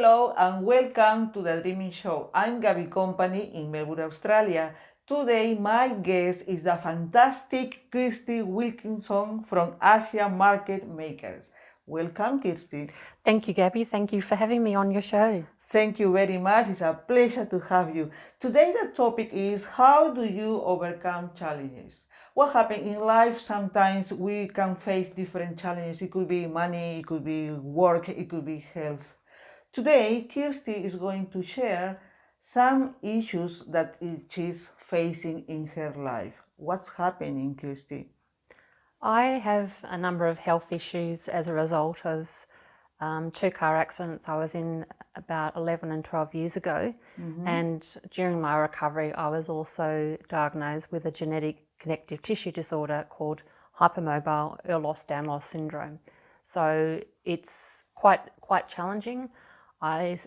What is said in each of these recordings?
Hello and welcome to the Dreaming Show. I'm Gabby Company in Melbourne, Australia. Today, my guest is the fantastic Kirsty Wilkinson from Asia Market Makers. Welcome, Kirsty. Thank you, Gabby. Thank you for having me on your show. Thank you very much. It's a pleasure to have you. Today, the topic is how do you overcome challenges? What happens in life? Sometimes we can face different challenges. It could be money, it could be work, it could be health. Today, Kirsty is going to share some issues that she's facing in her life. What's happening, Kirsty? I have a number of health issues as a result of two car accidents I was in about 11 and 12 years ago. And during my recovery, I was also diagnosed with a genetic connective tissue disorder called hypermobile Ehlers-Danlos syndrome. So it's quite challenging. I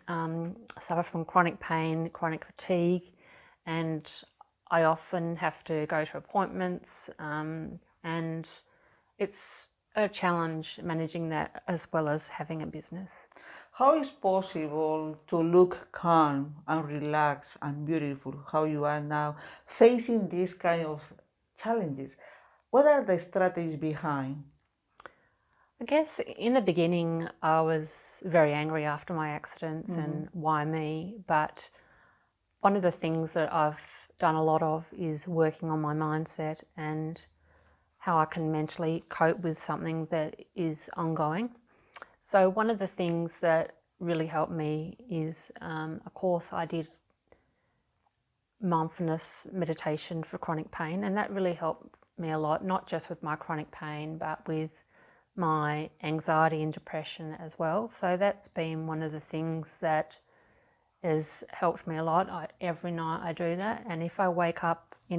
suffer from chronic pain, chronic fatigue, and I often have to go to appointments, and it's a challenge managing that as well as having a business. How is possible to look calm and relaxed and beautiful, how you are now facing these kind of challenges? What are the strategies behind? I guess in the beginning I was very angry after my accidents and why me, but one of the things that I've done a lot of is working on my mindset and how I can mentally cope with something that is ongoing. So one of the things that really helped me is a course I did, mindfulness meditation for chronic pain, and that really helped me a lot, not just with my chronic pain but with my anxiety and depression as well. So that's been one of the things that has helped me a lot. Every night I do that, and if I wake up at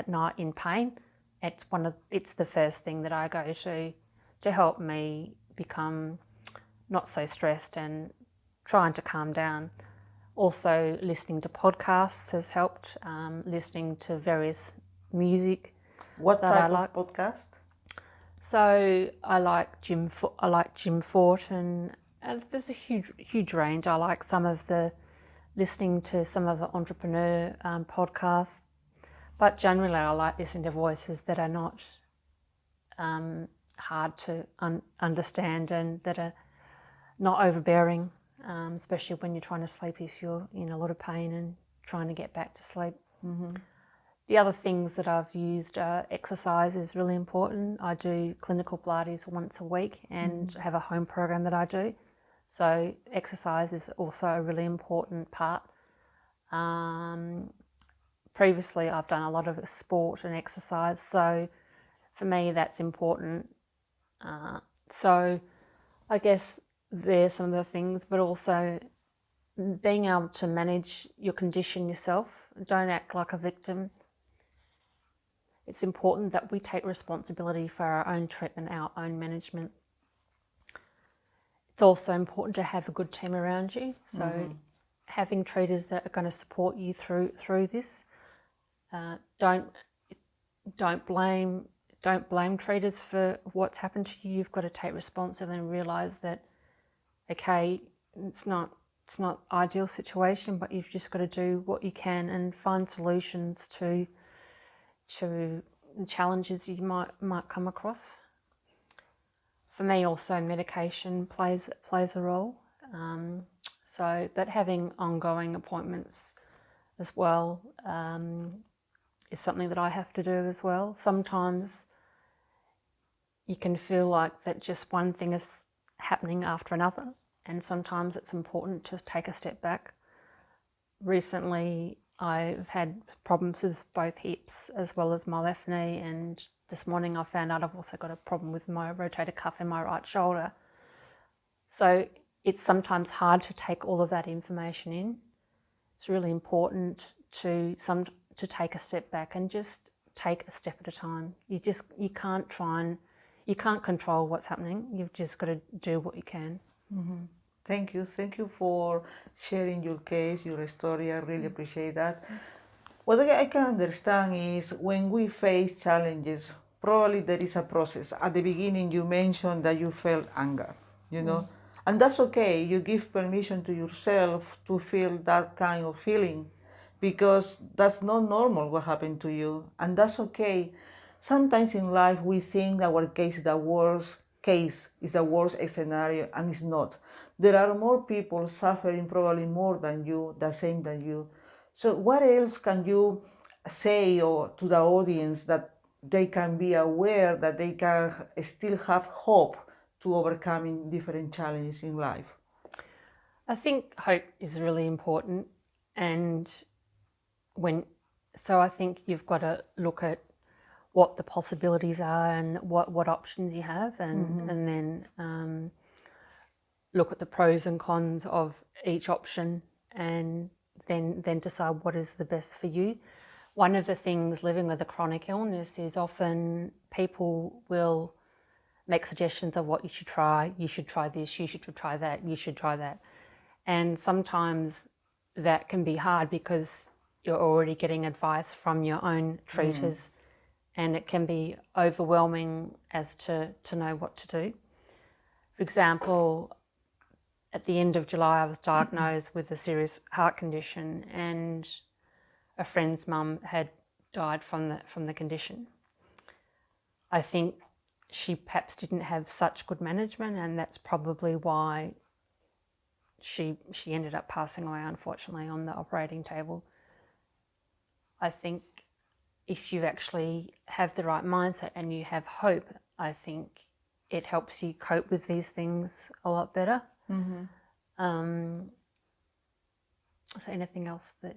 night in pain, it's the first thing that I go to help me become not so stressed and trying to calm down. Also, listening to podcasts has helped. Listening to various music. What that type I like. of podcast? So I like Jim Fortin, and there's a huge range. I like listening to some of the entrepreneur podcasts, but generally I like listening to voices that are not hard to understand and that are not overbearing, especially when you're trying to sleep if you're in a lot of pain and trying to get back to sleep. The other things that I've used, exercise is really important. I do clinical Pilates once a week and have a home program that I do. So exercise is also a really important part. Previously I've done a lot of sport and exercise, so for me that's important. So I guess there's some of the things, but also being able to manage your condition yourself. Don't act like a victim. It's important that we take responsibility for our own treatment, our own management. It's also important to have a good team around you. So having treaters that are going to support you through this. Don't blame treaters for what's happened to you. You've got to take responsibility and realise that, okay, it's not ideal situation, but you've just got to do what you can and find solutions to challenges you might come across. For me, also medication plays a role. But having ongoing appointments as well is something that I have to do as well. Sometimes you can feel like that just one thing is happening after another, and sometimes it's important to take a step back. Recently I've had problems with both hips as well as my left knee, and this morning I found out I've also got a problem with my rotator cuff in my right shoulder. So it's sometimes hard to take all of that information in. It's really important to take a step back and just take a step at a time. You can't control what's happening. You've just got to do what you can. Thank you for sharing your case, your story. I really appreciate that. What I can understand is when we face challenges, probably there is a process. At the beginning you mentioned that you felt anger, And that's okay. You give permission to yourself to feel that kind of feeling because that's not normal what happened to you. And that's okay. Sometimes in life we think our case is the worst case, is the worst scenario, and it's not. There are more people suffering probably more than you, the same than you. So what else can you say or to the audience that they can be aware that they can still have hope to overcoming different challenges in life? I think hope is really important, and so I think you've got to look at what the possibilities are and what options you have, and then look at the pros and cons of each option, and then decide what is the best for you. One of the things living with a chronic illness is often people will make suggestions of what you should try. You should try this, you should try that, you should try that. And sometimes that can be hard because you're already getting advice from your own treaters, and it can be overwhelming as to know what to do. For example, at the end of July, I was diagnosed with a serious heart condition, and a friend's mum had died from the condition. I think she perhaps didn't have such good management, and that's probably why she ended up passing away, unfortunately, on the operating table. I think if you actually have the right mindset and you have hope, I think it helps you cope with these things a lot better. So anything else that...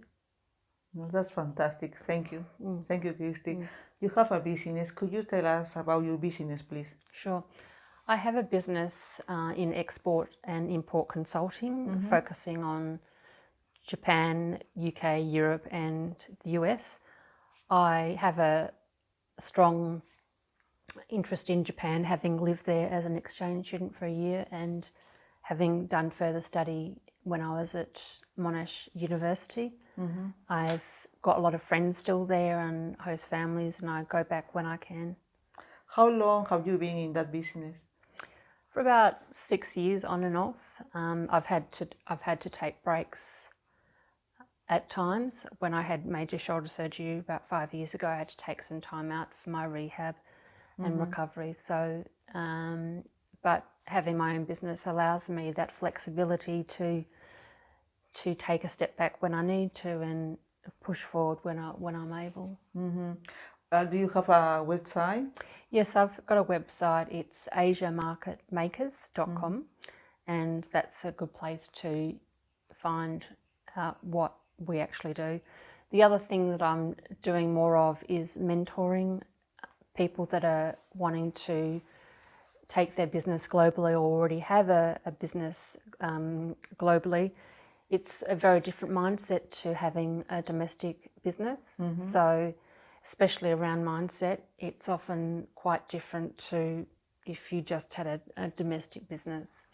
No, that's fantastic. Thank you. Thank you, Christy. You have a business. Could you tell us about your business, please? Sure. I have a business in export and import consulting, focusing on Japan, UK, Europe, and the US. I have a strong interest in Japan, having lived there as an exchange student for a year and having done further study when I was at Monash University. I've got a lot of friends still there and host families, and I go back when I can. How long have you been in that business? For about 6 years, on and off. I've had to take breaks at times. When I had major shoulder surgery about 5 years ago, I had to take some time out for my rehab and recovery. So, but having my own business allows me that flexibility to take a step back when I need to and push forward when I'm able. Do you have a website? Yes, I've got a website. It's asiamarketmakers.com, and that's a good place to find out what we actually do. The other thing that I'm doing more of is mentoring people that are wanting to take their business globally or already have a business globally. It's a very different mindset to having a domestic business. So especially around mindset, it's often quite different to if you just had a domestic business.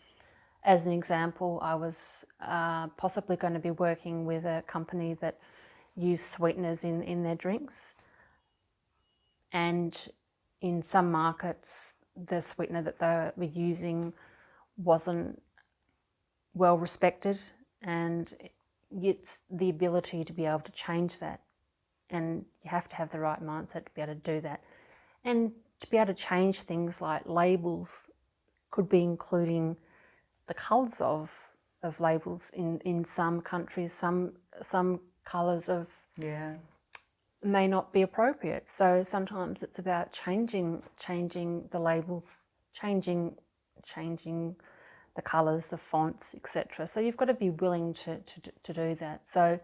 As an example, I was possibly going to be working with a company that used sweeteners in their drinks. And in some markets, the sweetener that they were using wasn't well respected, and it's the ability to be able to change that. And you have to have the right mindset to be able to do that. And to be able to change things like labels could be including the colours of labels in some countries. Some colours of may not be appropriate. So sometimes it's about changing the labels, changing the colours, the fonts, etc. So you've got to be willing to do that. So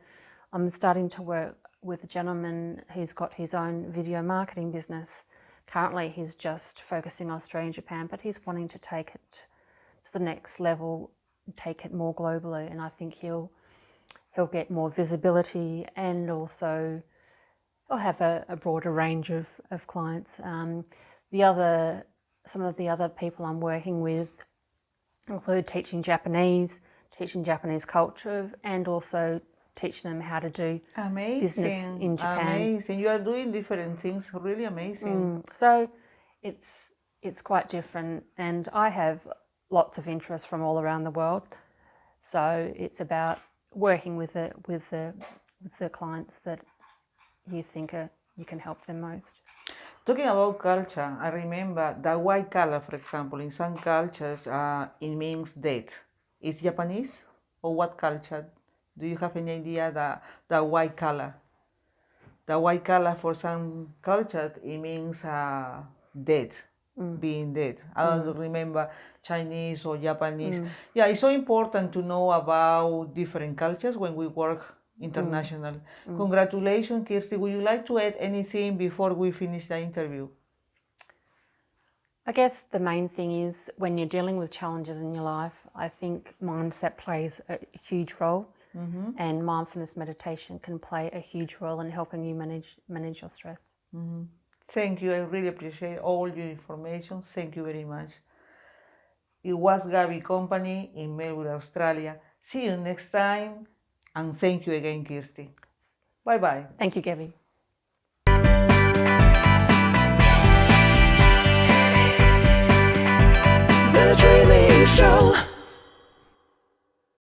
I'm starting to work with a gentleman who's got his own video marketing business. Currently he's just focusing on Australia and Japan, but he's wanting to take it to the next level, take it more globally, and I think he'll get more visibility, and also he'll have a broader range of clients. Some of the other people I'm working with include teaching Japanese culture, and also teach them how to do business in Japan. Amazing. You are doing different things, really amazing. So it's quite different, and I have lots of interest from all around the world. So it's about working with the clients that you think you can help them most. Talking about culture, I remember the white color, for example, in some cultures, it means death. Is Japanese or what culture? Do you have any idea the white color? The white color for some cultures, it means dead, being dead. I don't remember Chinese or Japanese. Yeah, it's so important to know about different cultures when we work international. Congratulations, Kirsty. Would you like to add anything before we finish the interview? I guess the main thing is when you're dealing with challenges in your life, I think mindset plays a huge role, and mindfulness meditation can play a huge role in helping you manage your stress. Thank you. I really appreciate all your information. Thank you very much. It was Gabby Company in Melbourne, Australia. See you next time, and thank you again, Kirsty. Bye-bye. Thank you, Gabby. The Dreaming Show.